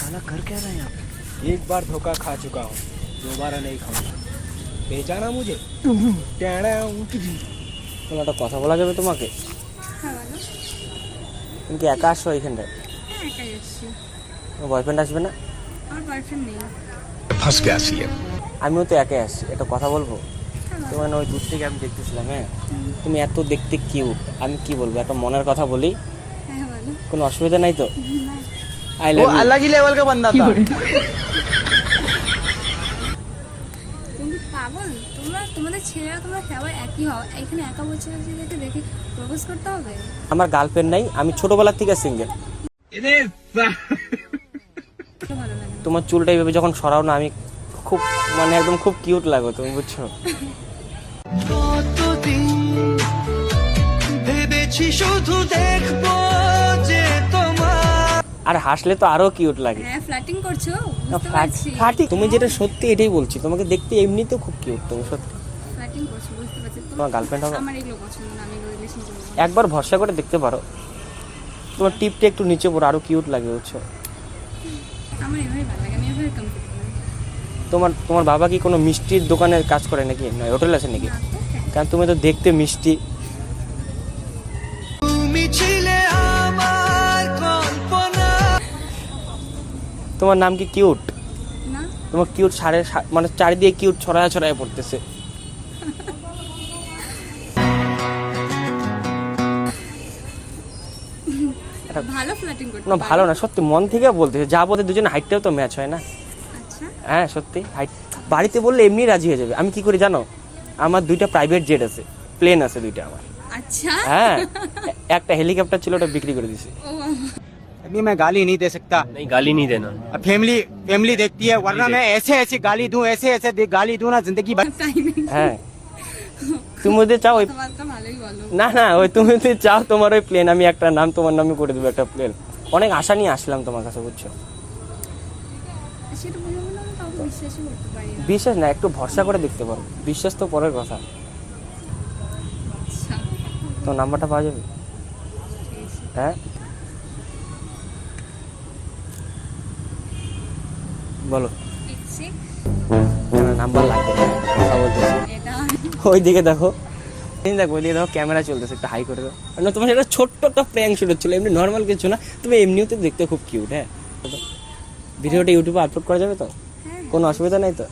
साला कर क्या रहा है यहाँ पे? एक बार धोखा खा चुका हूँ, दोबारा नहीं खाऊंगा। पहचाना मुझे? टेढ़ा हूँ। তোমার একটা কথা বলা যাবে তোমাকে? হ্যাঁ বলো। তুমি কি একা আসছো এখানটায়? হ্যাঁ একাই আসছি। তোমার বয়ফ্রেন্ড আসবে না? আমার বয়ফ্রেন্ড নেই। फंस गया सी है। আমিও তো একাই আসছি, একটা কথা বলবো? হ্যাঁ বলো। তোমার ওই দূর থেকে আমি দেখতেছিলাম, হ্যাঁ তুমি এত দেখতে কিউট, আমি কি বলবো, একটা মনের কথা বলি, হ্যাঁ বলো। কোনো অসুবিধা নাই তো? না। আই লাভ वो ইউ। अलग ही लेवल का बंदा था। তুমি কি পাগল? তোমাদের ছেলেরা তোমরা সবাই একই হও, এখানে একা বসে বসে দেখে প্রপোজ করতে হবে? আমার গার্লফ্রেন্ড নাই, আমি ছোটবেলা থেকে সিঙ্গেল। ভালো লাগে না। তোমার চুলটা এইভাবে যখন সরাও না, আমি খুব মানে একদম খুব কিউট লাগো, তুমি বুঝছো? আর হাসলে তো আরো কিউট লাগে। হ্যাঁ ফ্ল্যাটিং করছো, বুঝতে পারছি। ফাটি, তুমি যেটা সত্যি এটাই বলছি, তোমাকে দেখতে এমনিতেও খুব কিউট, তুমি সত্যি। ফ্ল্যাটিং করছো, বুঝতে পারছি। তোমার গার্লফ্রেন্ড হবে? আমার এগুলো পছন্দ না, আমি এগুলো রিলেশন করব না। একবার ভরসা করে দেখতে পারো, তোমার টিপটা একটু নিচে পড়ো, আরো কিউট লাগে, বুঝছো? আমার এভাবে ভালো লাগে, আমি এভাবে কমফোর্টেবল। তোমার বাবা কি কোনো মিষ্টির দোকানের কাজ করে নাকি, না হোটেল আছে নাকি? না তো, কারণ তুমি তো দেখতে মিষ্টি। তোমার নাম কি কিউট? না তোমার কিউট মানে চারিদিকে কিউট ছড়ায় ছড়ায় পড়তেছে। ভালো ফ্ল্যাটিং করতে না পারো। ভালো না, সত্যি মন থেকে বলতেছে, যা বলতে দুজনে হাইটটাও তো ম্যাচ হয় না। আচ্ছা হ্যাঁ সত্যি, হাইট বাড়িতে বললে এমনি রাজি হয়ে যাবে। আমি কি করি জানো, আমার 2টা প্রাইভেট জেট আছে, প্লেন আছে 2টা আমার। আচ্ছা। হ্যাঁ একটা হেলিকপ্টার ছিল, ওটা বিক্রি করে দিছি। ও अभी मैं गाली नहीं दे सकता। नहीं गाली नहीं देना। अब फैमिली देखती है, वरना मैं ऐसे ऐसे गाली दूं, ऐसे ऐसे गाली दूं ना, जिंदगी भर। তাই নাকি? হ্যাঁ তুমি যদি চাও ওই, কথাবার্তা ভালোই বলো। না না ওই তুমি যদি চাও তোমার ওই প্লেন, আমি একটা নাম তোমার নামে করে দেবো, একটা প্লেন। অনেক আশা নিয়ে আসলাম তোমার কাছে, বুঝছো? সেটা বলে বলে আমি কাউকে বিশ্বাসই করতে পারি না। বিশ্বাস না, একটু ভরসা করে দেখতে পারো, বিশ্বাস তো পরের কথা। আচ্ছা তো নাম্বারটা পাওয়া যাবে? ঠিক আছে। হ্যাঁ বলো। 86 না নাম্বার লাগবে না, কথা বলতেছি। এটা ওই দিকে দেখো, দেখো ওই দিকে দেখো, ক্যামেরা চলতেছে, একটা হাই করে দাও। না তোমার সেটা ছোট্ট একটা প্র্যাঙ্ক শুট হচ্ছিল, এমনি নর্মাল কিছু না, তুমি এমনিও তো দেখতে খুব কিউট। হ্যাঁ ভিডিওটা ইউটিউবে আপলোড করা যাবে তো? হ্যাঁ কোনো অসুবিধা নেই তো?